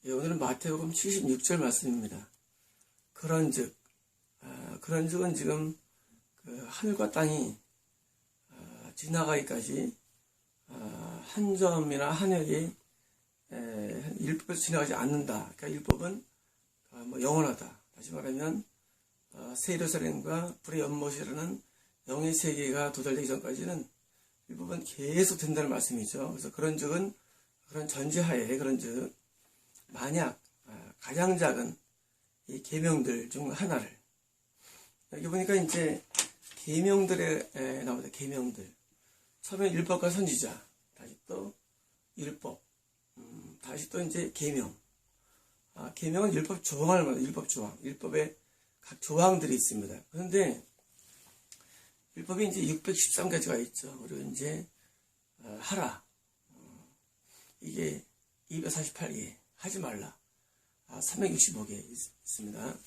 예, 오늘은 마태복음 76절 말씀입니다. 그런즉, 그런즉은 지금 그 하늘과 땅이 지나가기까지 한 점이나 한 획이 율법에서 지나가지 않는다. 그러니까 율법은 영원하다. 다시 말하면 새 예루살렘과 불의 연못이라는 영의 세계가 도달되기 전까지는 율법은 계속 된다는 말씀이죠. 그래서 그런즉은 그런 전제하에 그런즉 만약 가장 작은 이 계명들 중 하나를, 여기 보니까 이제 계명들에 나옵니다. 계명들. 처음에 율법과 선지자, 다시 또 율법, 다시 또 이제 계명. 계명은 율법 조항을 말합니다. 율법 조항. 율법에 각 조항들이 있습니다. 그런데 율법이 이제 613가지가 있죠. 그리고 이제 하라. 이게 248개. 하지 말라. 365개 있습니다.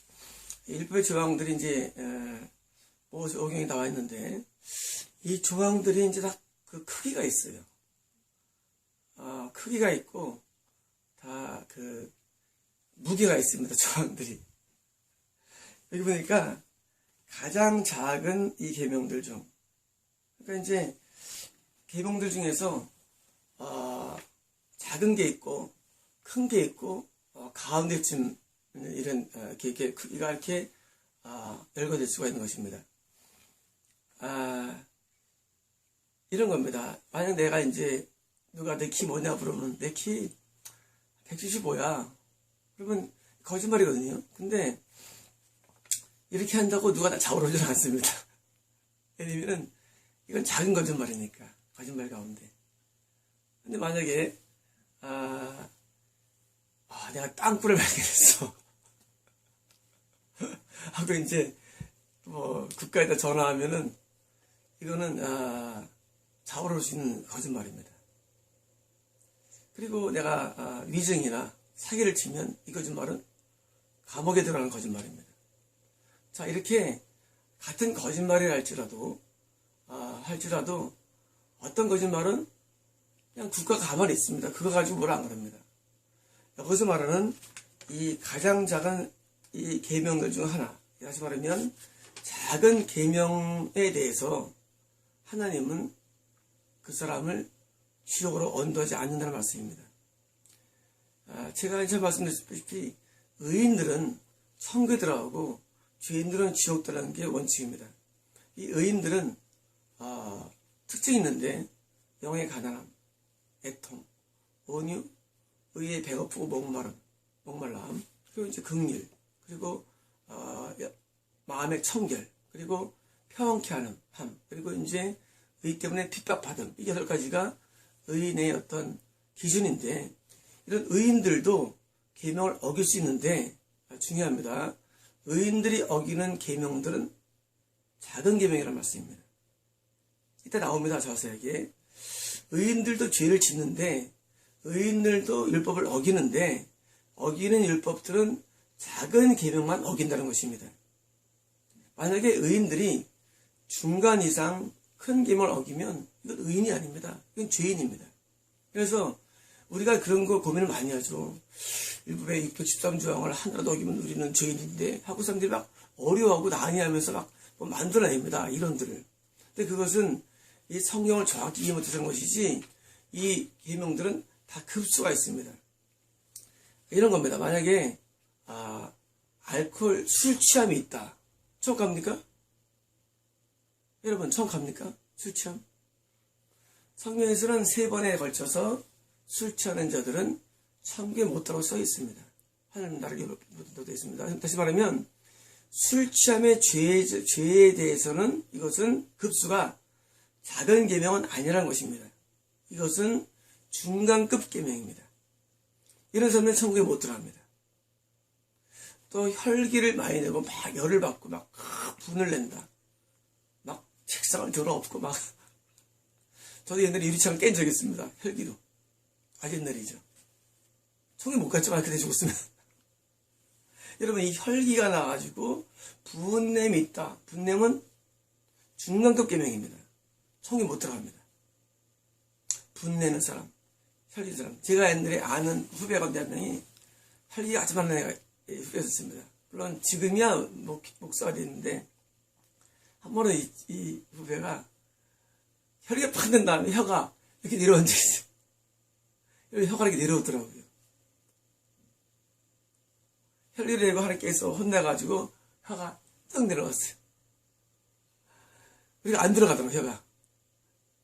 율법의 조항들이 이제 모세오경에 나와 있는데, 이 조항들이 이제 다 그 크기가 있어요. 크기가 있고 다 그 무게가 있습니다. 조항들이. 여기 보니까 가장 작은 이 계명들 중, 그러니까 이제 계명들 중에서 작은 게 있고 큰 게 있고 가운데쯤 이런 크기가 이렇게 열거될 수가 있는 것입니다. 이런 겁니다. 만약 내가 이제 누가 내 키 뭐냐 물으면 내 키 175야. 그러면 거짓말이거든요. 근데 이렇게 한다고 누가 나 잡아오지는 않습니다. 왜냐면은 이건 작은 거짓말이니까, 거짓말 가운데. 근데 만약에 내가 땅굴을 발견했어. 하고 이제 국가에다 전화하면은 이거는 잡아올 수 있는 거짓말입니다. 그리고 내가 위증이나 사기를 치면 이 거짓말은 감옥에 들어가는 거짓말입니다. 자, 이렇게 같은 거짓말이라 할지라도 어떤 거짓말은 그냥 국가 가만히 있습니다. 그거 가지고 뭐라 안 그럽니다. 여기서 말하는 이 가장 작은 이 계명들 중 하나, 다시 말하면 작은 계명에 대해서 하나님은 그 사람을 지옥으로 언도하지 않는다는 말씀입니다. 제가 이제 말씀드렸다시피 의인들은 천국에 들어가고 죄인들은 지옥 들어가는 게 원칙입니다. 이 의인들은 특징이 있는데, 영의 가난함, 애통, 온유, 의에 배고프고 목말람, 그리고 이제 긍휼, 그리고 마음의 청결, 그리고 평안케 함, 그리고 이제 의 때문에 핍박받음, 이 8가지가 의인의 어떤 기준인데, 이런 의인들도 계명을 어길 수 있는데, 중요합니다. 의인들이 어기는 계명들은 작은 계명이라는 말씀입니다. 이따 나옵니다. 자세하게. 의인들도 죄를 짓는데, 의인들도 율법을 어기는데, 어기는 율법들은 작은 계명만 어긴다는 것입니다. 만약에 의인들이 중간 이상 큰 계명을 어기면 이건 의인이 아닙니다. 이건 죄인입니다. 그래서 우리가 그런 거 고민을 많이 하죠. 율법의 613조항을 하나라도 어기면 우리는 죄인인데 하고 사람들이 막 어려워하고 난해하면서 막 만들어냅니다. 이론들을. 근데 그것은 이 성경을 정확히 이해 못해서 그런 것이지, 이 계명들은 다 급수가 있습니다. 이런 겁니다. 만약에 알코올 술 취함이 있다. 천국 갑니까? 여러분, 천국 갑니까? 술 취함? 성경에서는 3번에 걸쳐서 술 취하는 자들은 천국에 못 들어가고 써 있습니다. 하나님 나라에 못 되어 있습니다. 다시 말하면 술 취함의 죄에 대해서는 이것은 급수가 작은 계명은 아니라는 것입니다. 이것은 중간급 계명입니다. 이런 사람들은 천국에 못 들어갑니다. 또 혈기를 많이 내고 막 열을 받고 막 분을 낸다. 막 책상을 들어엎고 막. 저도 옛날에 유리창을 깬 적이 있습니다. 혈기로. 아주 옛날이죠. 천국에 못 갔지만 그때 죽었으면. 여러분, 이 혈기가 나가지고 분냄이 있다. 분냄은 중간급 계명입니다. 천국에 못 들어갑니다. 분내는 사람, 혈기 사람. 제가 옛날에 아는 후배가 한 명이 혈기가 아주 많은 애가 후배였습니다. 물론 지금이야 목사가 됐는데 한 번은 이 후배가 혈기가 팍 된 다음에 혀가 이렇게 내려온 적이 있어요. 혀가 이렇게 내려오더라고요. 혈기를 내고 하나님께서 혼내가지고 혀가 딱 내려왔어요. 그러니까 안 들어가더라고요, 혀가.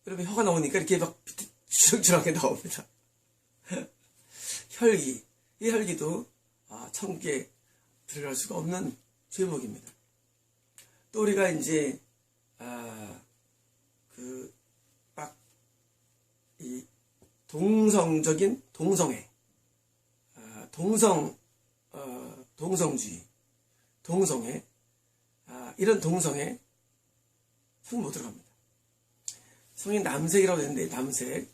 여러분, 혀가 나오니까 이렇게 막 주렁주렁하게 나옵니다. 혈기. 이 혈기도 천국에 들어갈 수가 없는 죄목입니다. 또 우리가 이제 이 동성적인 동성애, 동성주의, 동성애, 이런 동성애 성이 못 들어갑니다. 성이 남색이라고 되는데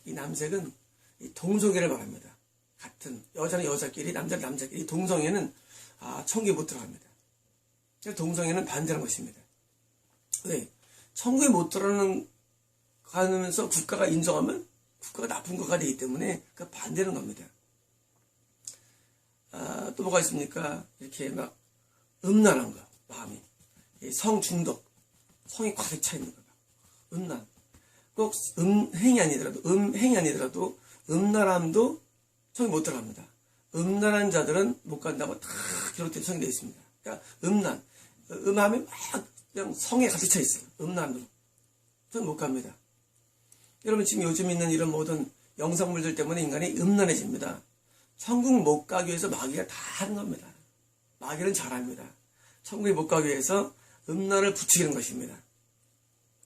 이 남색은 이 동성애를 말합니다. 같은 여자는 여자끼리, 남자는 남자끼리, 동성애는 천국에 못 들어갑니다. 동성애는 반대라는 것입니다. 왜? 천국에 못 들어가면서 국가가 인정하면 국가가 나쁜 국가가 되기 때문에 그 반대는 겁니다. 또 뭐가 있습니까? 이렇게 막 음란한 거, 마음이. 성 중독, 성이 가득 차 있는 거. 음란. 꼭 음행이 아니더라도 음란함도 성이 못 들어갑니다. 음란한 자들은 못 간다고 다 기록되어 성이 되어 있습니다. 그러니까 음함이 막 그냥 성에 가득 차 있어요. 음란으로. 성이 못 갑니다. 여러분 지금 요즘 있는 이런 모든 영상물들 때문에 인간이 음란해집니다. 천국 못 가기 위해서 마귀가 다 하는 겁니다. 마귀는 잘합니다. 천국에 못 가기 위해서 음란을 부추기는 것입니다.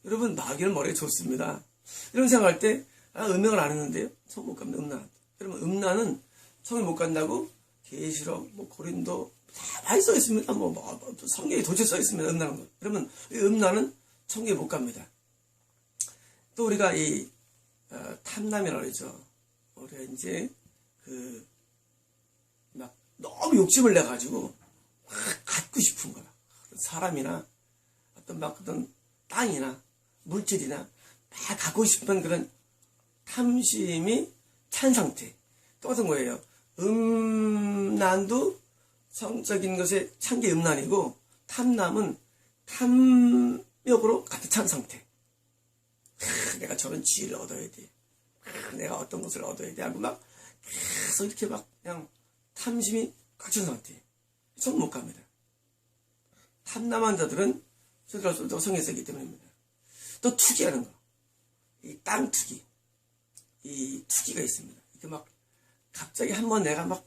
여러분 마귀는 머리에 좋습니다. 이런 생각할 때 음행을 안 했는데요. 천 못 갑니다. 음란. 여러분 음란은 천국에 못 간다고 계시록 고린도 다 많이 써 있습니다. 성경에 도저히 써 있습니다. 음란한 것. 여러분 음란은 천국에 못 갑니다. 또 우리가 이 탐남이라고 그러죠. 우리가 이제 막 너무 욕심을 내 가지고 막 갖고 싶은 거라. 사람이나 어떤 땅이나 물질이나 막 갖고 싶은 그런 탐심이 찬 상태. 똑같은 거예요. 음란도 성적인 것에 찬 게 음란이고 탐남은 탐욕으로 가득 찬 상태. 내가 저런 지위를 얻어야 돼. 내가 어떤 것을 얻어야 돼. 하고 막 계속 이렇게 막 그냥 탐심이 꽉 찬 상태. 손 못 갑니다. 탐남한 자들은 들어갈 수 없다고 성경에 쓰기 때문입니다. 또 투기하는 거. 이 땅 투기. 이 투기가 있습니다. 이렇게 막 갑자기 한번 내가 막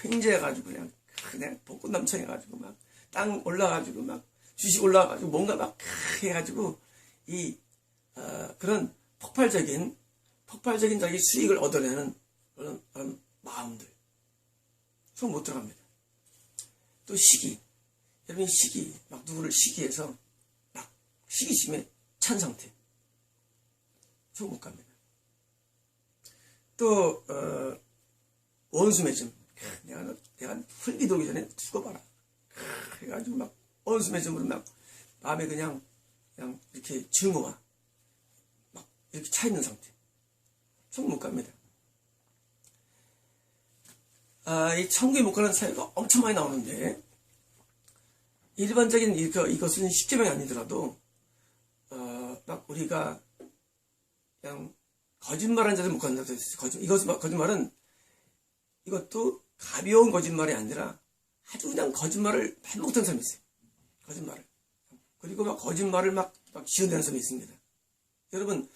횡재해가지고 그냥 복권 남청해가지고 막 땅 올라가지고 막 주식 올라가가지고 뭔가 막 해가지고 그런 폭발적인 자기 수익을 얻어내는 그런 마음들. 손 못 들어갑니다. 또 시기. 여러분 시기, 막 누구를 시기해서 막 시기심에 찬 상태. 손 못 갑니다. 또 원수 맺음. 내가 흘리도 오기 전에 죽어봐라. 그래가지고 막 원수 맺음으로 막 마음에 그냥 이렇게 증오와 막 이렇게 차 있는 상태. 천국 못 갑니다. 이 천국에 못 가는 사유가 엄청 많이 나오는데 일반적인 이것은 십계명이 아니더라도 막 우리가 그냥 거짓말하는 자들 못 간다고 했어요. 거짓말은 이것도 가벼운 거짓말이 아니라 아주 그냥 거짓말을 반복하는 사람이 있어요. 거짓말을. 그리고 막 거짓말을 막 지어내는 사람이 있습니다. 여러분,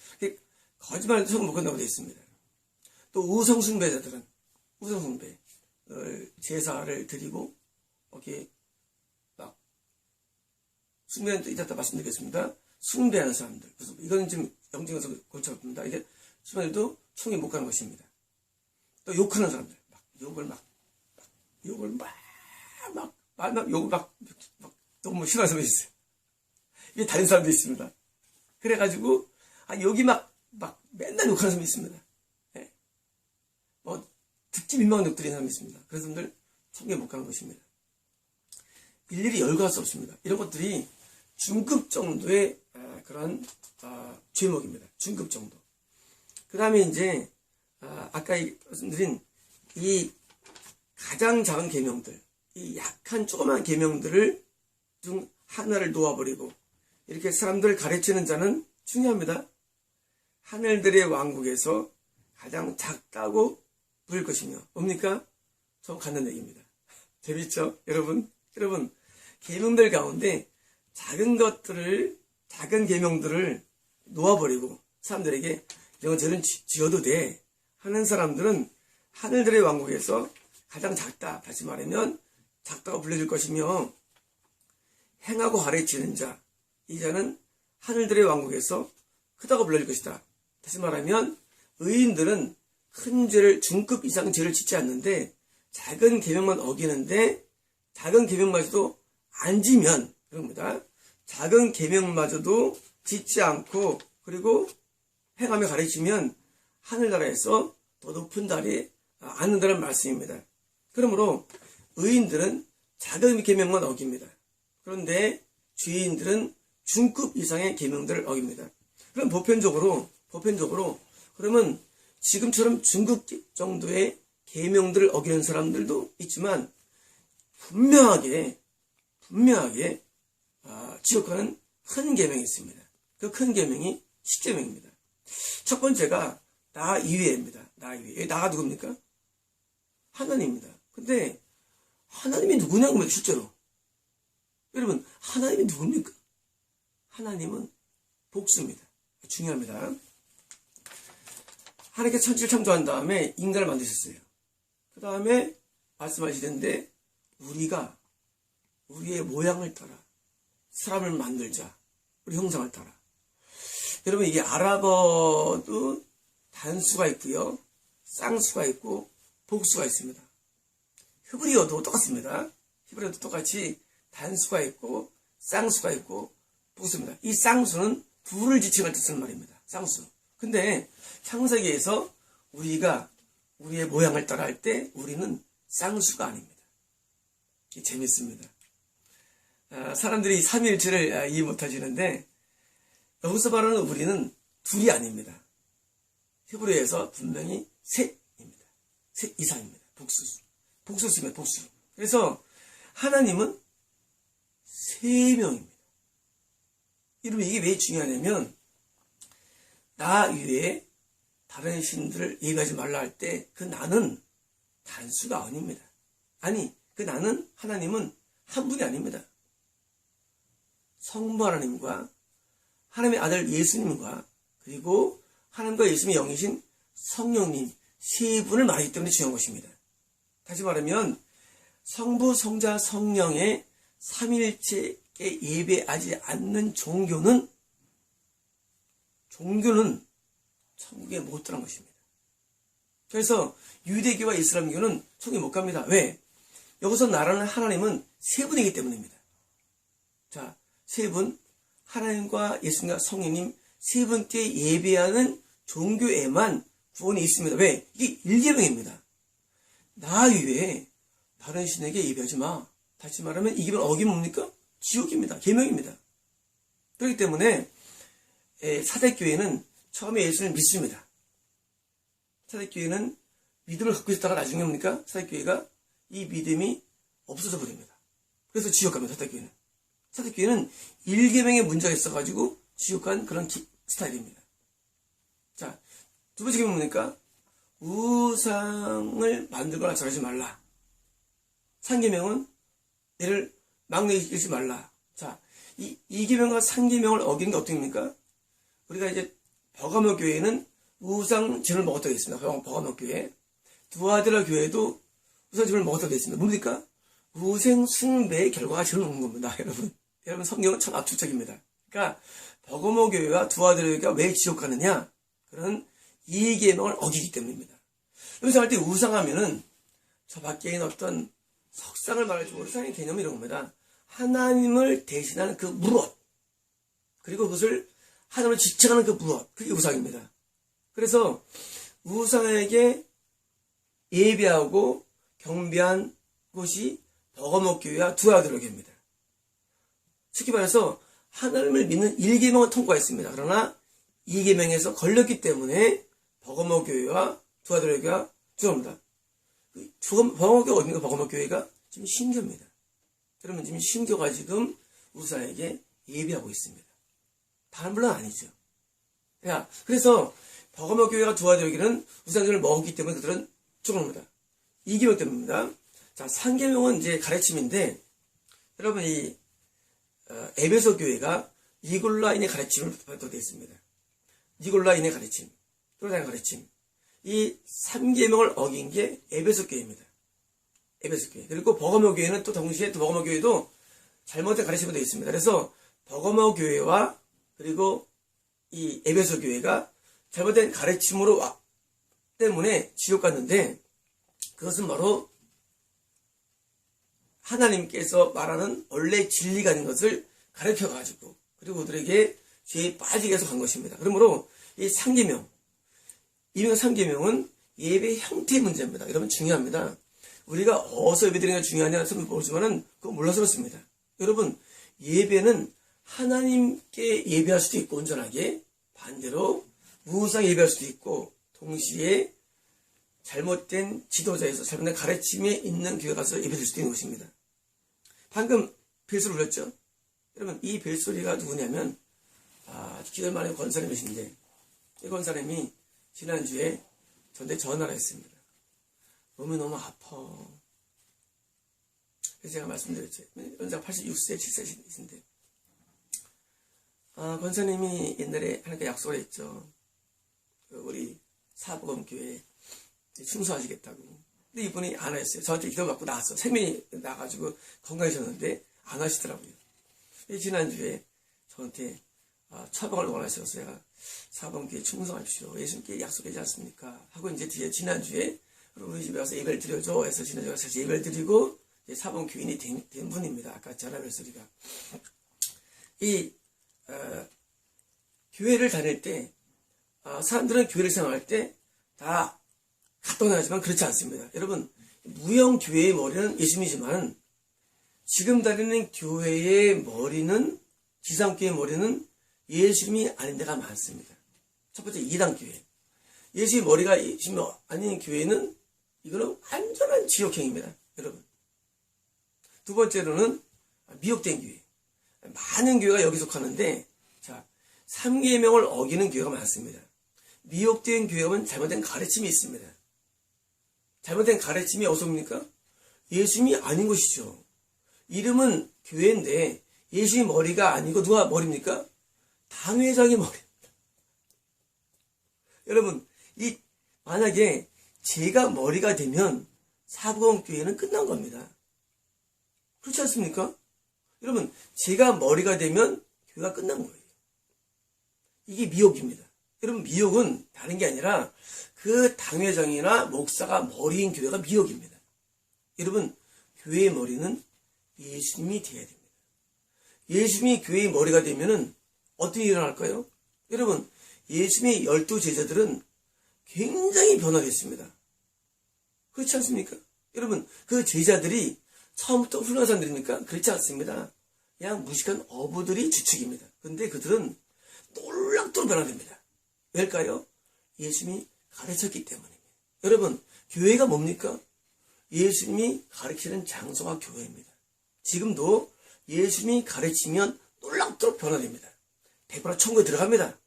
거짓말을 성공 못 간다고 되어 있습니다. 또 우성숭배자들은 우성숭배. 제사를 드리고, 이렇게 막 숭배는 또 이따 말씀드리겠습니다. 숭배하는 사람들. 그래서 이거는 지금 영적에서 골쳐갑니다. 이게 수많이도 총에 못 가는 것입니다. 또 욕하는 사람들. 욕을 너무 싫어하는 사람이 있어요. 이게 다른 사람도 있습니다. 그래가지고, 여기 맨날 욕하는 사람이 있습니다. 예. 특히 민망한 욕들이 사람이 있습니다. 그런 사람들 천국에 못 가는 것입니다. 일일이 열거할 수 없습니다. 이런 것들이 중급 정도의 그런 죄목입니다. 중급 정도. 그 다음에 이제 아까 말씀드린 이 가장 작은 계명들, 이 약한 조그만 계명들을 중 하나를 놓아버리고 이렇게 사람들을 가르치는 자는 중요합니다. 하늘들의 왕국에서 가장 작다고 부를 것이며 뭡니까? 저 갖는 얘기입니다. 재밌죠? 여러분 계명들 가운데 작은 것들을 작은 계명들을 놓아버리고 사람들에게 이런 저는 지어도 돼 하는 사람들은 하늘들의 왕국에서 가장 작다, 다시 말하면 작다고 불려질 것이며 행하고 가르치는 자, 이 자는 하늘들의 왕국에서 크다고 불려질 것이다. 다시 말하면 의인들은 큰 죄를 중급 이상 죄를 짓지 않는데 작은 계명만 어기는데 작은 계명마저도 안 지면 그럽니다. 작은 계명마저도 짓지 않고 그리고 행하며 가르치면 하늘나라에서 더 높은 달이 앉는다는 말씀입니다. 그러므로 의인들은 작은 계명만 어깁니다. 그런데 죄인들은 중급 이상의 계명들을 어깁니다. 그럼 보편적으로 그러면 지금처럼 중급 정도의 계명들을 어기는 사람들도 있지만 분명하게 지옥 가는 큰 계명이 있습니다. 그 큰 계명이 10계명입니다. 첫 번째가 나 이외입니다. 나 이외. 나가 누굽니까? 하나님입니다. 근데 하나님이 누구냐고 실제로. 여러분 하나님이 누굽니까? 하나님은 복수입니다. 중요합니다. 하나님께 천지를 창조한 다음에 인간을 만드셨어요. 그 다음에 말씀하시는데 우리가 우리의 모양을 따라 사람을 만들자. 우리 형상을 따라. 여러분 이게 아랍어도 단수가 있고요. 쌍수가 있고 복수가 있습니다. 히브리어도 똑같습니다. 히브리어도 똑같이 단수가 있고 쌍수가 있고 복수입니다. 이 쌍수는 둘을 지칭할 때 쓰는 말입니다. 쌍수. 근데 창세기에서 우리가 우리의 모양을 따라 할 때 우리는 쌍수가 아닙니다. 이게 재밌습니다. 사람들이 삼위일체를 이해 못하시는데 여기서 말하는 우리는 둘이 아닙니다. 히브리어에서 분명히 셋입니다. 셋 이상입니다. 복수입니다. 복수. 그래서 하나님은 세 명입니다. 여러분 이게 왜 중요하냐면 나 외에 다른 신들을 예배하지 말라 할 때 그 나는 단수가 아닙니다. 아니 그 나는 하나님은 한 분이 아닙니다. 성부 하나님과 하나님의 아들 예수님과 그리고 하나님과 예수님의 영이신 성령님 세 분을 말하기 때문에 중요한 것입니다. 다시 말하면 성부, 성자, 성령의 삼위일체에 예배하지 않는 종교는 천국에 못 들어간 것입니다. 그래서 유대교와 이슬람교는 천국에 못 갑니다. 왜? 여기서 말하는 하나님은 세 분이기 때문입니다. 자, 세 분, 하나님과 예수님과 성령님 세 분께 예배하는 종교에만 구원이 있습니다. 왜? 이게 일계명입니다. 나 외에 다른 신에게 예배하지 마. 다시 말하면 이 계명 어기면 뭡니까? 지옥입니다. 계명입니다. 그렇기 때문에 사대교회는 처음에 예수를 믿습니다. 사대교회는 믿음을 갖고 있다가 나중에 뭡니까? 사대교회가 이 믿음이 없어져 버립니다. 그래서 지옥 갑니다. 사대교회는 일계명에 문제가 있어가지고 지옥 간 그런 스타일입니다. 자, 두 번째 계명 뭡니까? 우상을 만들거나 절하지 말라. 3계명은 얘를 막내일지 말라. 자, 이 2계명과 3계명을 어기는 게 어떻게 됩니까? 우리가 이제 버가모 교회는 우상 진을 먹었다고 했습니다. 버가모 교회. 두아드라 교회도 우상 진을 먹었다고 했습니다. 뭡니까? 우상 숭배의 결과가 진을 먹는 겁니다. 여러분 성경은 참 압축적입니다. 그러니까 버가모 교회와 두아드라 교회가 왜 지옥 가느냐? 그런 2계명을 어기기 때문입니다. 여기서 할 때 우상하면은 저 밖에 있는 어떤 석상을 말하죠. 우상의 개념이 이런 겁니다. 하나님을 대신하는 그 무엇, 그리고 그것을 하나님을 지칭하는 그 무엇, 그게 우상입니다. 그래서 우상에게 예배하고 경배한 곳이 버가모 교회와 두아드라 교회입니다. 쉽게 말해서 하나님을 믿는 1계명을 통과했습니다. 그러나 2계명에서 걸렸기 때문에 버가모 교회와 두아드라 교회가 죄송합니다. 버거목교가 어딘가 버거목교회가 지금 신교입니다. 여러분 지금 신교가 지금 우상에게 예배하고 있습니다. 다른 물론 아니죠. 야, 그래서 버거목교회가 두아되기는 우상을 먹었기 때문에 그들은 죽습니다. 2계명 때문입니다. 자, 3계명은 이제 가르침인데 여러분 이 에베소 교회가 니골라인의 가르침을 받게 있습니다. 니골라인의 가르침, 또다른 가르침. 이 3계명을 어긴 게 에베소 교회입니다. 에베소 교회. 그리고 버거모 교회는 또 동시에 또 버거모 교회도 잘못된 가르침이 되어 있습니다. 그래서 버거모 교회와 그리고 이 에베소 교회가 잘못된 가르침으로 때문에 지옥 갔는데 그것은 바로 하나님께서 말하는 원래 진리가 아닌 것을 가르쳐가지고 그리고 그들에게 죄에 빠지게 해서 간 것입니다. 그러므로 이 3계명, 이명 3계명은 예배 형태의 문제입니다. 여러분 중요합니다. 우리가 어디서 예배드리는 게 중요하냐는 모르지만은 그거 몰라서 그렇습니다. 여러분 예배는 하나님께 예배할 수도 있고 온전하게 반대로 무상 예배할 수도 있고 동시에 잘못된 지도자에서 잘못된 가르침에 있는 교회 가서 예배드릴 수도 있는 것입니다. 방금 벨소리 울렸죠? 여러분 이 벨소리가 누구냐면 기도를 많이 건 사람이신데 이 건 사람이 지난주에 저한테 전화를 했습니다. 몸이 너무 아파. 그래서 제가 말씀드렸죠. 연세가 86세, 7세신데 권사님이 옛날에 하나님께 약속을 했죠. 우리 사복음교회 충성하시겠다고. 근데 이분이 안 하셨어요. 저한테 기도 받고 나왔어. 세명이 나가지고 건강해졌는데 안 하시더라고요. 지난주에 저한테 처방을 원하셔서 제가 사복음교회 충성하십시오. 예수님께 약속하지 않습니까? 하고 이제 뒤에 지난주에 우리 집에 와서 예배를 드려줘 해서 지난주에 와서 예배를 드리고 사복음교인이 된 분입니다. 아까 전화벨 소리가. 교회를 다닐 때 사람들은 교회를 생각할 때 다 가동하지만 그렇지 않습니다. 여러분 무형교회의 머리는 예수님이지만 지금 다니는 교회의 머리는 지상교회의 머리는 예수님이 아닌 데가 많습니다. 첫 번째 이단교회. 예수의 머리가 예수님이 아닌 교회는 이거는 완전한 지옥행입니다. 여러분. 두 번째로는 미혹된 교회. 많은 교회가 여기 속하는데 3계명을 어기는 교회가 많습니다. 미혹된 교회는 잘못된 가르침이 있습니다. 잘못된 가르침이 어디서 옵니까? 예수님이 아닌 것이죠. 이름은 교회인데 예수의 머리가 아니고 누가 머리입니까? 당회장의 머리입니다. 여러분 만약에 제가 머리가 되면 사복음교회는 끝난 겁니다. 그렇지 않습니까? 여러분 제가 머리가 되면 교회가 끝난 거예요. 이게 미혹입니다. 여러분 미혹은 다른 게 아니라 그 당회장이나 목사가 머리인 교회가 미혹입니다. 여러분 교회의 머리는 예수님이 되어야 됩니다. 예수님이 교회의 머리가 되면은 어떤 일이 일어날까요? 여러분 예수님의 12제자들은 굉장히 변화됐습니다. 그렇지 않습니까? 여러분 그 제자들이 처음부터 훌륭한 사람들입니까? 그렇지 않습니다. 그냥 무식한 어부들이 주축입니다. 그런데 그들은 놀랍도록 변화됩니다. 왜일까요? 예수님이 가르쳤기 때문입니다. 여러분 교회가 뭡니까? 예수님이 가르치는 장소가 교회입니다. 지금도 예수님이 가르치면 놀랍도록 변화됩니다. 100% 천국에 들어갑니다.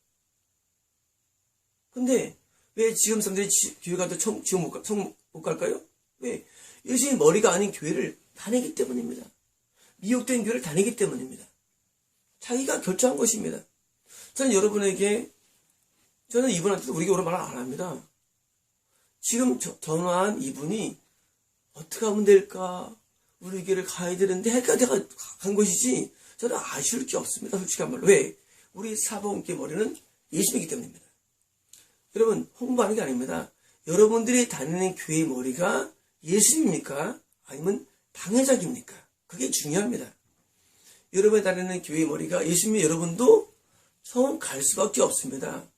근데 왜 지금 사람들이 교회 가도 지옥 못 갈까요? 왜? 예수님이 머리가 아닌 교회를 다니기 때문입니다. 미혹된 교회를 다니기 때문입니다. 자기가 결정한 것입니다. 저는 여러분에게 저는 이분한테도 우리 교회로 말 안 합니다. 지금 전화한 이분이 어떻게 하면 될까? 우리 교회를 가야 되는데 할까 내가 간 것이지 저는 아쉬울 게 없습니다. 솔직한 말로. 왜? 우리 사복음교회 머리는 예수님이기 때문입니다. 여러분 홍보하는 게 아닙니다. 여러분들이 다니는 교회의 머리가 예수님입니까? 아니면 당회장입니까? 그게 중요합니다. 여러분이 다니는 교회의 머리가 예수님이 여러분도 성은 갈 수밖에 없습니다.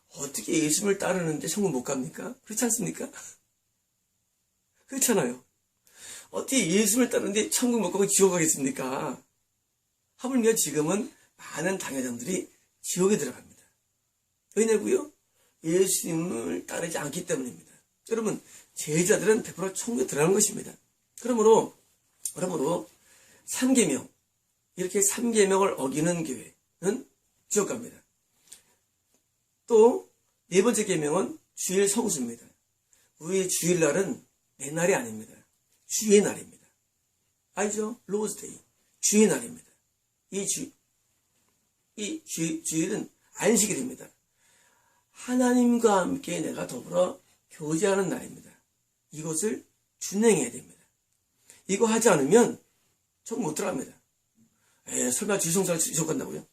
어떻게 예수님을 따르는데 성은 못 갑니까? 그렇지 않습니까? 그렇잖아요. 어떻게 예수님을 따르는데 천국 못 가고 지옥 가겠습니까? 하물며 지금은 많은 당회장들이 지옥에 들어갑니다. 왜냐고요? 예수님을 따르지 않기 때문입니다. 여러분 제자들은 100% 천국에 들어가는 것입니다. 그러므로 3계명, 이렇게 3계명을 어기는 교회는 지옥 갑니다. 또 네 번째 계명은 주일 성수입니다. 우리 주일날은 내 날이 아닙니다. 주의 날입니다. 알죠? 로즈데이, 주의 날입니다. 주일은 안식일입니다. 하나님과 함께 내가 더불어 교제하는 날입니다. 이것을 준행해야 됩니다. 이거 하지 않으면 천국 못 들어갑니다. 설마 주일 성수를 지옥 간다고요?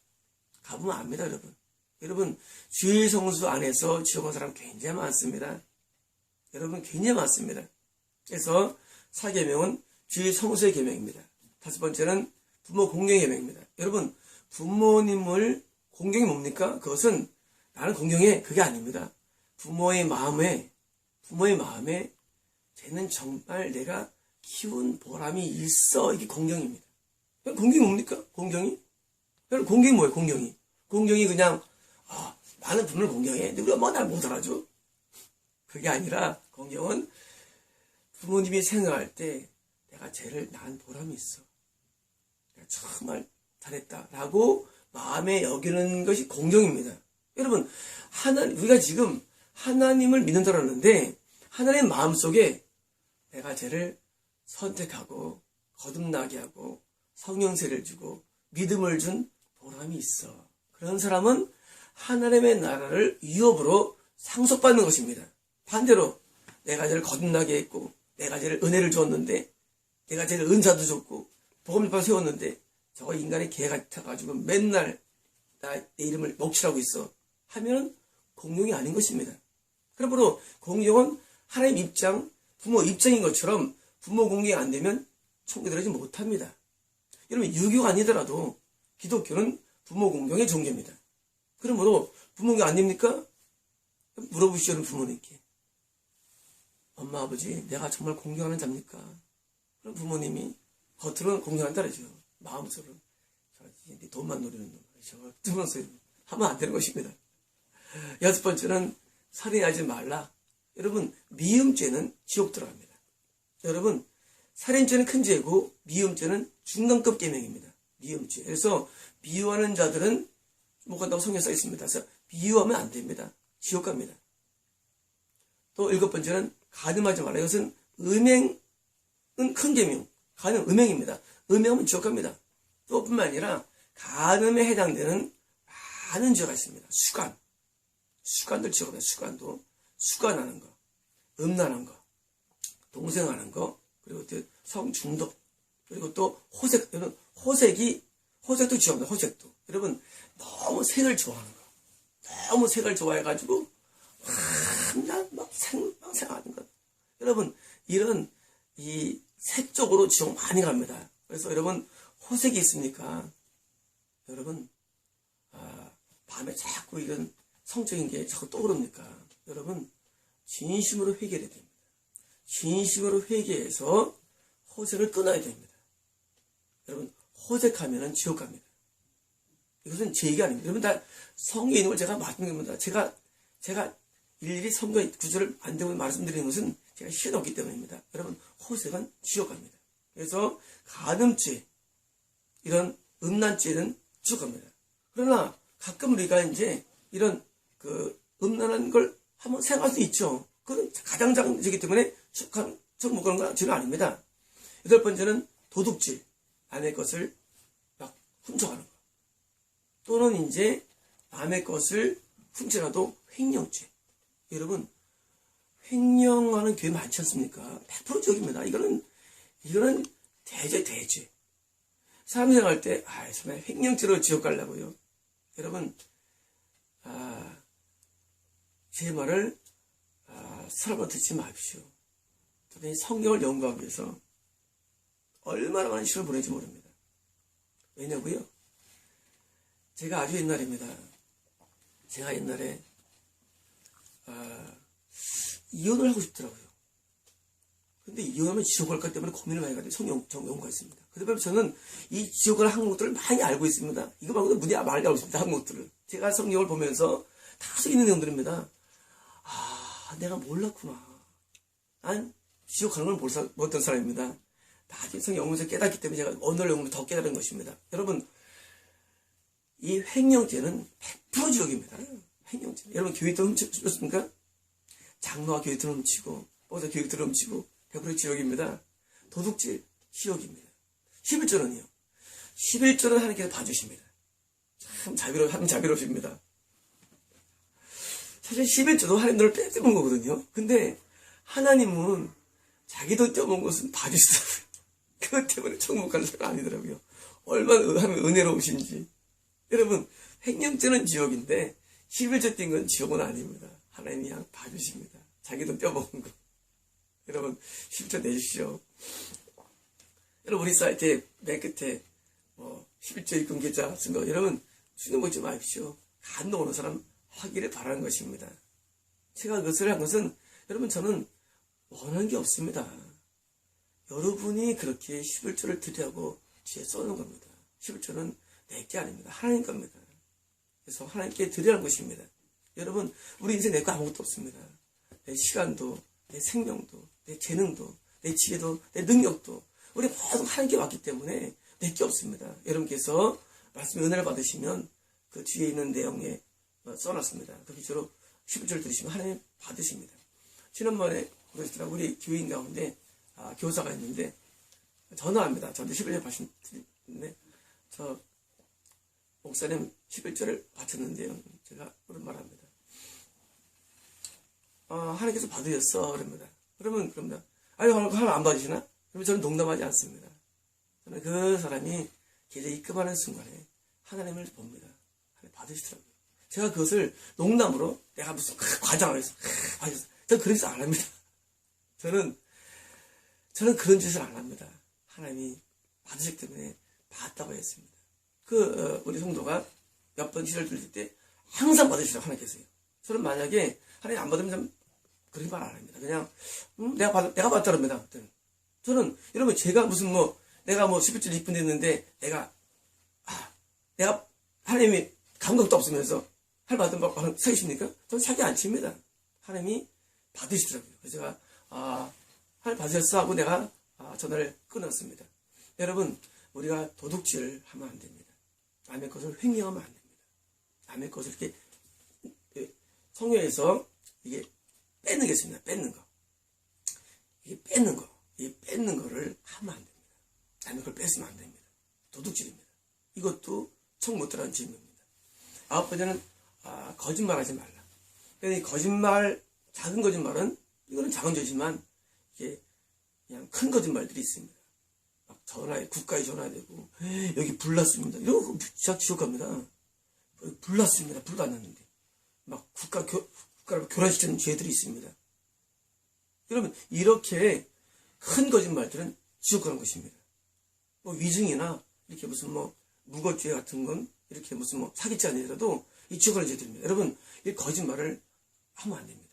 가보면 압니다, 여러분. 여러분, 주일 성수 안에서 지옥 간 사람 굉장히 많습니다. 여러분, 굉장히 많습니다. 그래서 4계명은 주일 성수의 계명입니다. 5번째는 부모 공경의 계명입니다. 여러분, 부모님을 공경이 뭡니까? 그것은 나는 공경해. 그게 아닙니다. 부모의 마음에 쟤는 정말 내가 키운 보람이 있어. 이게 공경입니다. 공경이 뭡니까? 공경이? 여러분, 공경이 뭐예요? 공경이 그냥 많은 분을 공경해. 누가 뭐 날 못 알아줘? 그게 아니라 공경은 부모님이 생각할 때 내가 쟤를 낳은 보람이 있어. 내가 정말 잘했다라고 마음에 여기는 것이 공경입니다. 여러분, 우리가 지금 하나님을 믿는다고 하는데 하나님의 마음속에 내가 쟤를 선택하고 거듭나게 하고 성령세를 주고 믿음을 준 보람이 있어. 그런 사람은 하나님의 나라를 유업으로 상속받는 것입니다. 반대로 내가 쟤를 거듭나게 했고 내가 쟤를 은혜를 줬는데 내가 쟤를 은사도 줬고 복음을 세웠는데 저거 인간의 개 같아가지고 맨날 내 이름을 먹칠하고 있어 하면 공경이 아닌 것입니다. 그러므로 공경은 하나님 입장, 부모 입장인 것처럼 부모 공경이 안 되면 천국에 들어가지 못합니다. 여러분, 유교가 아니더라도 기독교는 부모 공경의 종교입니다. 그러므로 부모 공경 안 됩니까? 물어보시죠, 부모님께. 엄마, 아버지, 내가 정말 공경하는 자입니까? 그럼 부모님이 겉으로는 공경한다 그러죠. 마음속으로는 네 돈만 노리는 놈, 저거 뜨면서 하면 안 되는 것입니다. 6번째는 살인하지 말라. 여러분, 미음죄는 지옥 들어갑니다. 여러분, 살인죄는 큰 죄고 미음죄는 중간급 계명입니다. 미음죄. 그래서 미워하는 자들은 못 간다고 성경에 써 있습니다. 그래서 미워하면 안 됩니다. 지옥 갑니다. 또 7번째는 간음하지 말라. 이것은 음행은 큰 계명. 간음, 음행입니다. 음행하면 지옥 갑니다. 또 뿐만 아니라 간음에 해당되는 많은 죄가 있습니다. 수간들 지옥 갑니다. 수간하는 거, 음란한 거, 동생하는 거, 그리고 또 성중독, 그리고 또 호색도 지옥입니다. 호색도. 여러분, 너무 색을 좋아하는 거. 너무 색을 좋아해가지고, 막 생하는 것. 여러분, 이런, 색 쪽으로 지옥 많이 갑니다. 그래서 여러분, 호색이 있습니까? 여러분, 밤에 자꾸 이런 성적인 게 자꾸 떠오릅니까? 여러분, 진심으로 회개해야 됩니다. 진심으로 회개해서 호색을 끊어야 됩니다. 여러분, 호색하면 지옥 갑니다. 이것은 제 얘기 아닙니다. 여러분, 다 성경에 있는 걸 제가 맡은 겁니다. 제가 일일이 성경 구절을 안 되고 말씀드리는 것은 제가 시간이 없기 때문입니다. 여러분, 호색은 지옥 갑니다. 그래서 간음죄, 이런 음란죄는 지옥 갑니다. 그러나 가끔 우리가 이제 이런 음란한 걸 한번 생각할 수 있죠. 그건 가장자이기 때문에 천국 못 가는 건 죄가 아닙니다. 8번째는 도둑질, 남의 것을 막 훔쳐가는 거. 또는 이제 남의 것을 훔쳐가도 횡령죄. 여러분, 횡령하는 교회 많지 않습니까? 100% 지옥입니다. 이거는 대죄. 사람 생각할 때, 정말 횡령죄로 지옥 가려고요. 여러분, 제 말을 사람한테 듣지 마십시오. 저는 성경을 연구하기 위해서 얼마나 많은 시간을 보내는지 모릅니다. 왜냐고요? 제가 아주 옛날입니다. 제가 옛날에 이혼을 하고 싶더라고요. 근데 이혼하면 지옥 갈 것 때문에 고민을 많이 가지고 성경 연구했습니다. 그다음에 저는 이 지옥 갈 항목들을 많이 알고 있습니다. 이거 말고도 무지 많이 알고 있습니다. 항목들을. 제가 성경을 보면서 다 써 있는 내용들입니다. 내가 몰랐구나. 지옥 가는 걸 못한 사람입니다. 나중에 성경 영문에서 깨닫기 때문에 제가 오늘 영문을 더 깨달은 것입니다. 여러분, 이 횡령죄는 100% 지옥입니다. 횡령죄. 여러분, 교회 돈 훔쳤습니까? 장로와 교회 돈 훔치고, 목사 교회 돈 훔치고, 100% 지옥입니다. 도둑질, 지옥입니다. 11조는요. 11조는 하나님께서 봐주십니다. 참 자비로우십니다. 사실 11조도 하나님 돈을 뺏어본 거거든요. 근데 하나님은 자기 돈 떼어본 것은 봐주시더라고요. 그것 때문에 천국 가는 사람 아니더라고요. 얼마나 하면 은혜로우신지. 여러분, 횡령죄는 지옥인데 11조 뛴 건 지옥은 아닙니다. 하나님이 그냥 봐주십니다. 자기 돈 떼어먹은 거. 여러분, 11조 내주시오. 여러분, 우리 사이트에 맨 끝에 11조 입금 계좌 쓴 거 여러분 주는 먹지 마십시오. 감동 오는 사람 하기를 바라는 것입니다. 제가 그것을 한 것은 여러분 저는 원하는 게 없습니다. 여러분이 그렇게 11조를 드리라고 뒤에 써놓은 겁니다. 11조는 내 게 아닙니다. 하나님 겁니다. 그래서 하나님께 드리라는 것입니다. 여러분 우리 인생 내 거 아무것도 없습니다. 내 시간도 내 생명도 내 재능도 내 지혜도 내 능력도 우리 모두 하나님께 왔기 때문에 내 게 없습니다. 여러분께서 말씀의 은혜를 받으시면 그 뒤에 있는 내용에 써놨습니다. 그 기초로 11조를 들으시면 하나님 받으십니다. 지난번에 우리 교인 가운데 교사가 있는데 전화합니다. 저한테 11조 받으셨는데 저 목사님 11조를 바쳤는데요. 제가 그런 말 합니다. 하나님께서 받으셨어. 그럽니다. 그러면 아니 하나님 안 받으시나? 그러면 저는 농담하지 않습니다. 저는 그 사람이 계좌 입금하는 순간에 하나님을 봅니다. 하나님 받으시더라고요. 제가 그것을 농담으로 내가 무슨 과장을 해서 받으셨어. 저는 그런 짓을 안 합니다. 저는 그런 짓을 안 합니다. 하나님이 받으셨기 때문에 받았다고 했습니다. 우리 성도가 몇 번 시를 들릴 때 항상 받으시라고 하나님께서요. 저는 만약에 하나님 안 받으면 그런 말 안 합니다. 그냥 내가 받았다 그럽니다. 저는 여러분 제가 무슨 내가 11조 입금됐는데 내가 하나님이 감각도 없으면서 할 받은 거 사기십니까? 저는 사기 안 칩니다. 하나님이 받으시더라고요. 그래서 제가 하나님 받으셨어 하고 내가 전화를 끊었습니다. 여러분 우리가 도둑질을 하면 안 됩니다. 남의 것을 횡령하면 안 됩니다. 남의 것을 이렇게 성경에서 이게 뺏는 게 있습니다. 뺏는 거. 이게 뺏는 거를 하면 안 됩니다. 남의 걸 뺏으면 안 됩니다. 도둑질입니다. 이것도 총 못 들어가는 죄입니다. 9번째는 거짓말하지 말라. 이 거짓말, 작은 거짓말은 이거는 작은 죄지만 이게 그냥 큰 거짓말들이 있습니다. 막 국가에 전화되고 여기 불났습니다. 이런 거 진짜 지옥 갑니다. 불났습니다. 불도 안 났는데 막 국가를 교란시키는 죄들이 있습니다. 여러분 이렇게 큰 거짓말들은 지옥 가는 것입니다. 위증이나 이렇게 무슨 무거죄 같은 건 이렇게 무슨 사기죄 아니더라도 이 지옥 가는 죄들입니다. 여러분 이 거짓말을 하면 안 됩니다.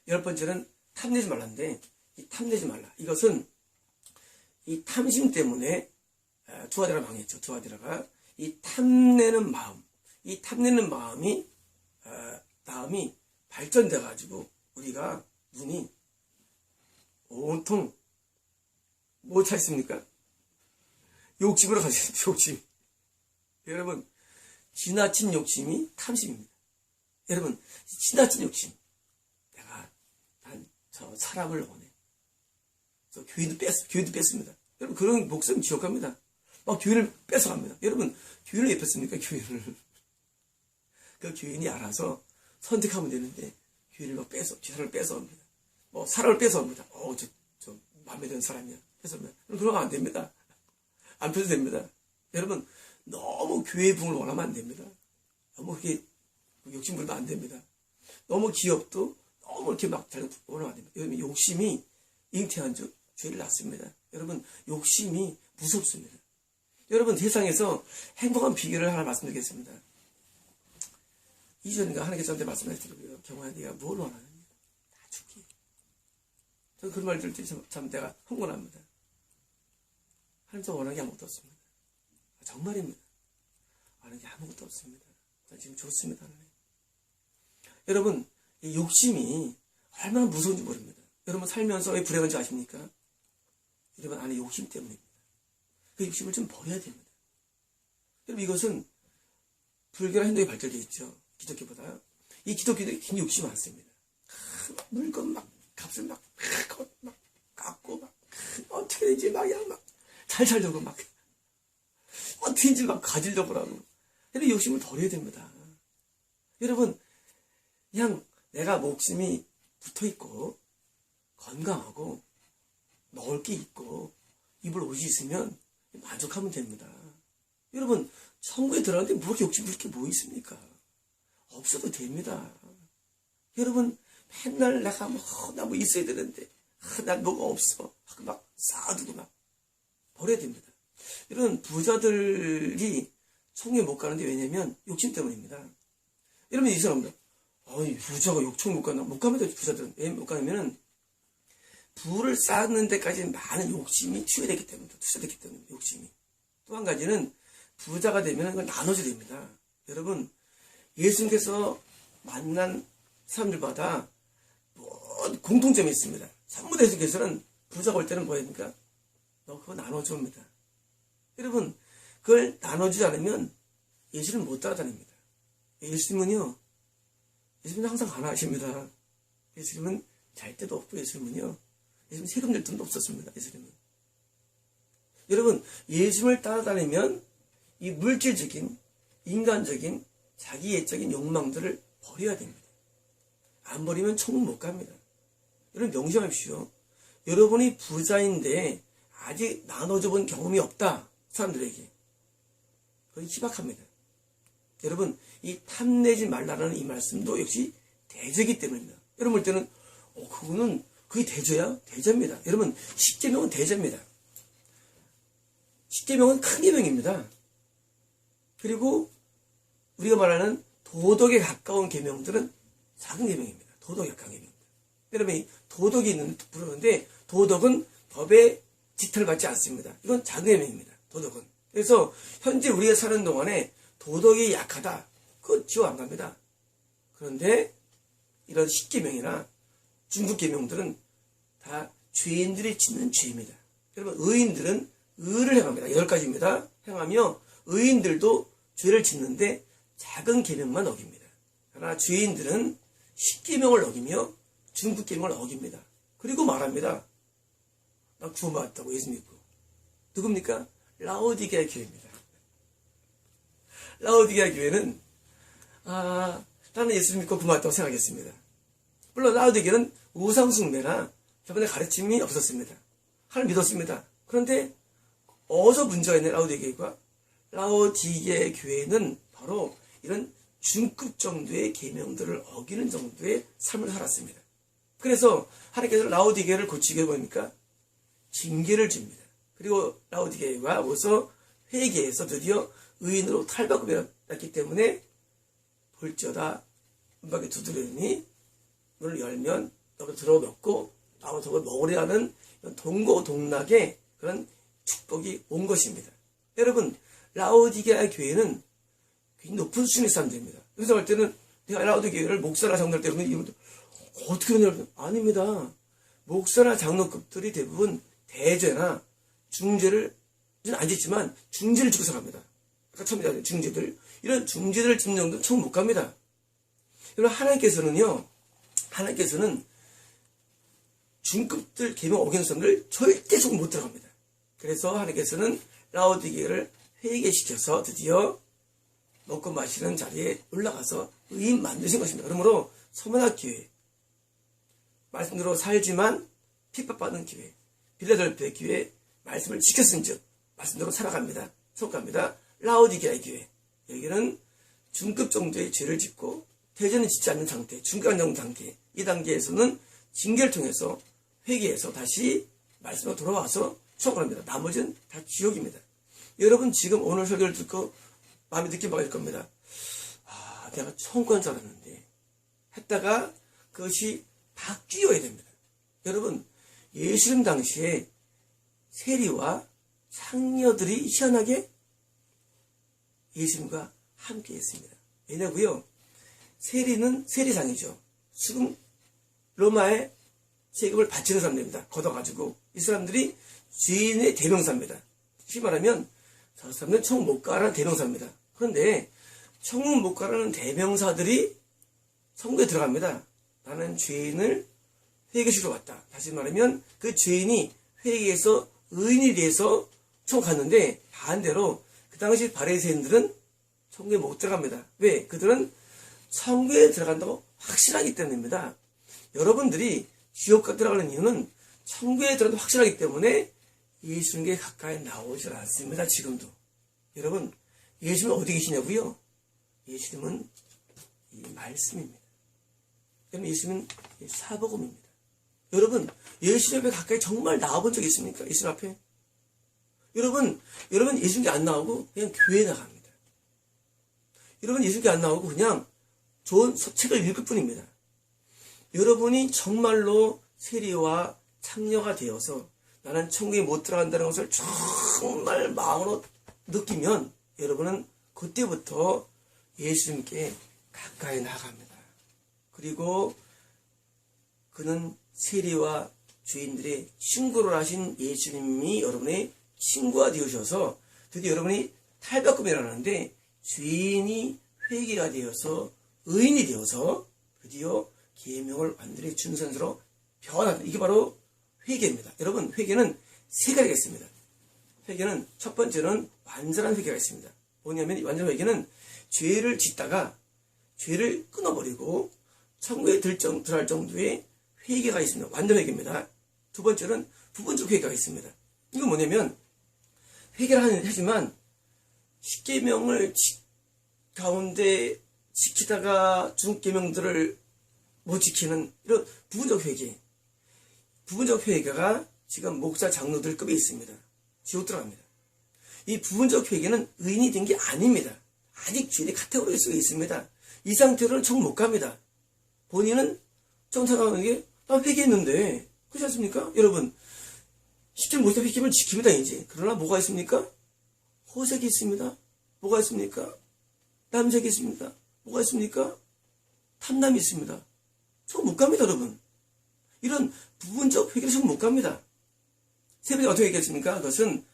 10번째는 탐내지 말라인데 이 탐내지 말라. 이것은 이 탐심 때문에 두아디라 망했죠. 두아디라가 이 탐내는 마음이 발전돼 가지고 우리가 눈이 온통 뭐 찾습니까? 욕심으로 가시죠. 욕심. 여러분 지나친 욕심이 탐심입니다. 여러분 지나친 욕심. 난 저 사람을 원해. 저 교회도 뺐습니다. 여러분 그런 목숨 지옥 갑니다. 막 교회를 뺏어갑니다. 여러분 교회를 왜 뺐습니까? 교회를. 그 교인이 알아서 선택하면 되는데 교회를 막 기사를 뺏어옵니다. 사람을 뺏어옵니다. 저 마음에 드는 사람이야. 뺏어옵니다. 그러면 안 됩니다. 안 뺏어도 됩니다. 여러분 너무 교회의 부흥을 원하면 안 됩니다. 너무 그렇게 욕심 부리면 안 됩니다. 너무 기업도 너무 이렇게 막 잘 원하면 안 됩니다. 여러분 욕심이 잉태한 즉 죄를 낳습니다. 여러분 욕심이 무섭습니다. 여러분 세상에서 행복한 비결을 하나 말씀드리겠습니다. 이전인가 하나님께서 저한테 말씀하시더라고요. 경호야 네가 뭘 원하느냐? 다 줄게. 저는 그런 말 들을 때 참 내가 흥분합니다. 하나님 저 원하는 게 아무것도 없습니다. 정말입니다. 원하는 게 아무것도 없습니다. 저 지금 좋습니다. 하나님. 여러분 이 욕심이 얼마나 무서운지 모릅니다. 여러분 살면서 왜 불행한지 아십니까? 여러분 안에 욕심 때문입니다. 그 욕심을 좀 버려야 됩니다. 여러분 이것은 불교나 행동이 발달되어 있죠. 기독교보다. 이 기독교도 굉장히 욕심이 많습니다. 물건 막 값을 막 깎고 막 어떻게 되지 막 잘 살려고 막 어떻게 되지 막 가지려고 하고. 여러분 욕심을 버려야 됩니다. 여러분 그냥 내가 목숨이 붙어있고 건강하고 먹을 게 있고 입을 옷이 있으면 만족하면 됩니다. 여러분 천국에 들어가는데 뭐 이렇게 욕심 부릴 게 뭐 있습니까? 없어도 됩니다. 여러분 맨날 내가 나 뭐 있어야 되는데 난 뭐가 없어 막 쌓아두고 막 버려야 됩니다. 이런 부자들이 천국에 못 가는데 왜냐면 욕심 때문입니다. 여러분 이 사람들 부자가 천국 못 가나? 못 가면 부자들은 왜 못 가냐면은 부를 쌓는 데까지 많은 욕심이 투여됐기 때문에 욕심이. 또 한 가지는 부자가 되면 그걸 나눠줘야 됩니다. 여러분 예수님께서 만난 사람들마다 공통점이 있습니다. 전부 다 예수님께서는 부자가 올 때는 뭐 합니까? 너 그거 나눠줍니다. 여러분 그걸 나눠주지 않으면 예수님은 못 따라다닙니다. 예수님은 항상 가난하십니다. 예수님은 잘 때도 없고 예수님은 세금 낼 돈도 없었습니다. 예수님은. 여러분 예수님을 따라다니면 이 물질적인 인간적인 자기애적인 욕망들을 버려야 됩니다. 안 버리면 천국 못 갑니다. 여러분 명심하십시오. 여러분이 부자인데 아직 나눠줘 본 경험이 없다. 사람들에게. 그건 희박합니다. 여러분 이 탐내지 말라는 이 말씀도 역시 대죄이기 때문입니다. 여러분 볼 때는 그게 대죄야? 대죄입니다. 여러분 십계명은 대죄입니다. 십계명은 큰 계명입니다. 그리고 우리가 말하는 도덕에 가까운 계명들은 작은 계명입니다. 도덕에 가까운 계명입니다. 여러분 이 도덕이 있는 부르는데 도덕은 법에 지탈받지 않습니다. 이건 작은 계명입니다. 도덕은. 그래서 현재 우리가 사는 동안에 도덕이 약하다. 그건 지옥 안 갑니다. 그런데 이런 십계명이나 중국 계명들은 다 죄인들이 짓는 죄입니다. 여러분 의인들은 의를 행합니다. 8가지입니다. 행하며 의인들도 죄를 짓는데 작은 계명만 어깁니다. 그러나 죄인들은 십계명을 어기며 중국 계명을 어깁니다. 그리고 말합니다. 나 구원받았다고 예수 믿고. 누굽니까? 라오디게아 교회입니다. 라오디게아 교회는 나는 예수 믿고 구원받았다고 생각했습니다. 물론 라오디게아는 우상숭배나 저번에 가르침이 없었습니다. 하나님 믿었습니다. 그런데 어디서 문제가 있는 라오디게아가 라오디게아 교회는 바로 이런 중급 정도의 계명들을 어기는 정도의 삶을 살았습니다. 그래서 하나님께서 라오디게아를 고치게 보니까 징계를 줍니다. 그리고 라오디게아가 와서 회개해서 드디어 의인으로 탈바꿈이 났기 때문에 볼지어다 문밖에 두드리니 문을 열면 너가 들어놓고 나와 저걸 먹으려는 동고동락의 그런 축복이 온 것입니다. 여러분 라오디게아 교회는 굉장히 높은 수준의 사람들입니다. 그래서 할 때는 내가 라오디게아를 목사나 장로를 때문에 이분들 어떻게 그러냐 아닙니다. 목사나 장로급들이 대부분 대죄나 중죄를 안 짓지만 중죄를 지고 살아갑니다. 아까 처음에 얘기한 중죄들 이런 중죄를 짓는 정도는 천국 못 갑니다. 여러분 하나님께서는 중급들 계명 어기는 사람들 절대 천국 못 들어갑니다. 그래서 하나님께서는 라오디게아를 회개시켜서 드디어 먹고 마시는 자리에 올라가서 의인 만드신 것입니다. 그러므로 서문학 교회 말씀대로 살지만 핍박받는 교회 빌라델피아 교회 말씀을 지켰은즉 말씀대로 살아갑니다. 속갑니다. 라오디게아 교회 여기는 중급 정도의 죄를 짓고 대죄는 짓지 않는 상태 중간 정도 상태 이 단계에서는 징계를 통해서 회개해서 다시 말씀으로 돌아와서 수업을 합니다. 나머지는 다 지옥입니다. 여러분 지금 오늘 설교를 듣고 마음에 느낀 바가 있을 겁니다. 내가 천국 간 줄 알았는데 했다가 그것이 바뀌어야 됩니다. 여러분 예수님 당시에 세리와 상녀들이 희한하게 예수님과 함께 했습니다. 왜냐고요? 세리는 세리상이죠. 지금 로마의 세금을 바치는 사람들입니다. 걷어가지고. 이 사람들이 죄인의 대명사입니다. 쉽게 말하면 저 사람들은 천국 못 가라는 대명사입니다. 그런데 천국 못 가라는 대명사들이 천국에 들어갑니다. 나는 죄인을 회개시키러 왔다. 다시 말하면 그 죄인이 회개해서 의인이 돼서 천국 갔는데 반대로 그 당시 바리새인들은 천국에 못 들어갑니다. 왜? 그들은 천국에 들어간다고 확신하기 때문입니다. 여러분들이 지옥 들어가는 이유는 천국에 들어간다고 확신하기 때문에 예수님께 가까이 나오질 않습니다. 지금도. 여러분, 예수님은 어디 계시냐고요? 예수님은 이 말씀입니다. 여러분, 예수님은 사복음입니다. 여러분, 예수님 앞에 가까이 정말 나와본 적 있습니까? 예수님 앞에? 여러분 예수님께 안 나오고 그냥 교회에 나갑니다. 여러분 예수님께 안 나오고 그냥 좋은 책을 읽을 뿐입니다. 여러분이 정말로 세리와 창녀가 되어서 나는 천국에 못 들어간다는 것을 정말 마음으로 느끼면 여러분은 그때부터 예수님께 가까이 나갑니다. 그리고 그는 세리와 죄인들의 친구를 하신 예수님이 여러분의 친구가 되어셔서 드디어 여러분이 탈바꿈이라는데 죄인이 회개가 되어서 의인이 되어서 드디어 계명을 완전히 준선으로 변화한다. 이게 바로 회개입니다. 여러분 회개는 세 가지가 있습니다. 회개는 첫 번째는 완전한 회개가 있습니다. 뭐냐면 이 완전한 회개는 죄를 짓다가 죄를 끊어버리고 천국에 들어갈 정도의 회개가 있습니다. 완전 회개입니다. 두 번째는 부분적 회개가 있습니다. 이건 뭐냐면 회개를 하지만 10계명을 가운데 지키다가 중계명들을 못 지키는 이런 부분적 회개. 부분적 회개가 지금 목사 장로들급에 있습니다. 지옥 들어갑니다. 이 부분적 회개는 의인이 된 게 아닙니다. 아직 죄의 카테고리 속에 있습니다. 이 상태로는 천국 못 갑니다. 본인은 정상하는 게 나 회개했는데 그렇지 않습니까? 여러분 10절 못해 회개를 지킵니다 이제. 그러나 뭐가 있습니까? 호색이 있습니다. 뭐가 있습니까? 남색이 있습니다. 뭐가 있습니까? 탐남이 있습니다. 천국 못 갑니다 여러분. 이런 부분적 회개를 천국 못 갑니다. 세 번째 어떻게 얘기했습니까? 그것은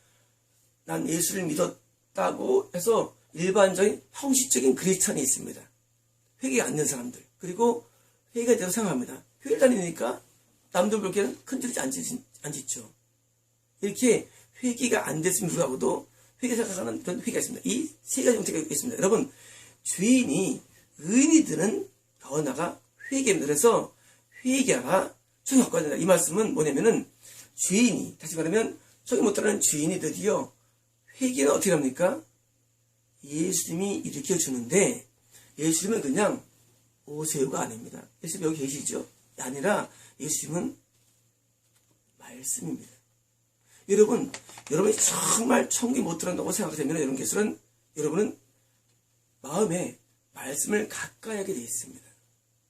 난 예수를 믿었다고 해서 일반적인 형식적인 크리스찬이 있습니다. 회개 안 된 사람들. 그리고 회개가 되어 생각합니다. 회개를 다니니까 남들 그렇게 큰절이지 안 짓죠. 이렇게 회개가 안 됐음에도 불구하고도 회개 생각하는 그런 회개가 있습니다. 이 세 가지 형태가 있습니다. 여러분 죄인이 의인이 되는 변화가 회개입니다. 그래서 회개가 천국 못 가야 된다. 이 말씀은 뭐냐면은 죄인이 다시 말하면 천국 못 들어가는 죄인이 드디어 회개는 어떻게 합니까? 예수님이 일으켜 주는데 예수님은 그냥 오세요가 아닙니다. 예수님 여기 계시죠? 아니라 예수님은 말씀입니다. 여러분이 정말 천국에 못 들어간다고 생각되면 여러분은 마음에 말씀을 가까이 하게 되어 있습니다.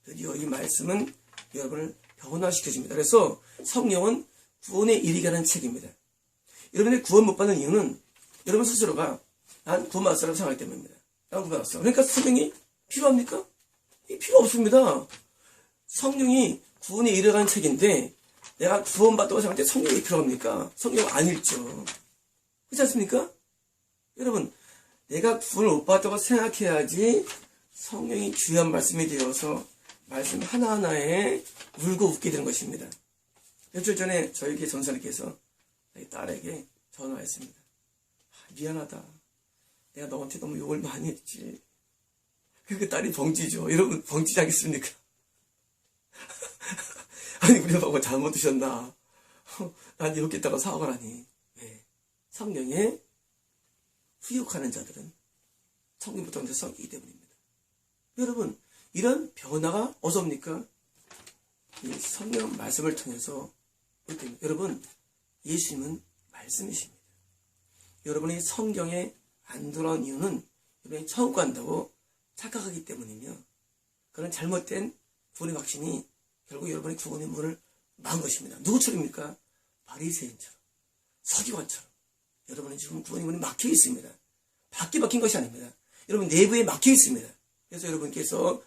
드디어 이 말씀은 여러분을 변화시켜줍니다. 그래서 성령은 구원의 일이라는 책입니다. 여러분의 구원 못 받는 이유는 여러분 스스로가 난 구원 받을 사람 생각하기 때문입니다. 난 구원 받았어. 그러니까 성령이 필요합니까? 필요 없습니다. 성령이 구원에 이르가는 책인데 내가 구원받다고 생각할 때 성령이 필요합니까? 성령 안 읽죠. 그렇지 않습니까? 여러분 내가 구원을 못 받았다고 생각해야지 성령이 주요한 말씀이 되어서 말씀 하나하나에 울고 웃게 되는 것입니다. 며칠 전에 저에게 전사님께서 딸에게 전화했습니다. 미안하다. 내가 너한테 너무 욕을 많이 했지. 그 딸이 벙찌죠. 여러분 벙찌지 않겠습니까? 아니 우리 아빠가 잘못 드셨나. 난 이렇게 있다가 사업을 하니. 네. 성령에 후욕하는 자들은 성령부터 먼저 썩이기 때문입니다. 여러분 이런 변화가 어디서 옵니까? 이 성령 말씀을 통해서 여러분 예수님은 말씀이십니다. 여러분이 성경에 안 돌아온 이유는 여러분이 천국 간다고 착각하기 때문이며 그런 잘못된 구원의 확신이 결국 여러분의 구원의 문을 막은 것입니다. 누구처럼입니까? 바리새인처럼 서기관처럼 여러분은 지금 구원의 문이 막혀 있습니다. 밖에 막힌 것이 아닙니다. 여러분 내부에 막혀 있습니다. 그래서 여러분께서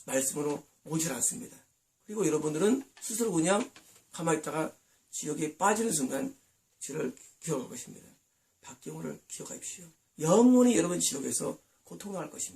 말씀으로 오질 않습니다. 그리고 여러분들은 스스로 그냥 가만히 있다가 지옥에 빠지는 순간 저를 기억할 것입니다. 박경호를 기억하십시오. 영원히 여러분 지옥에서 고통당할 것입니다.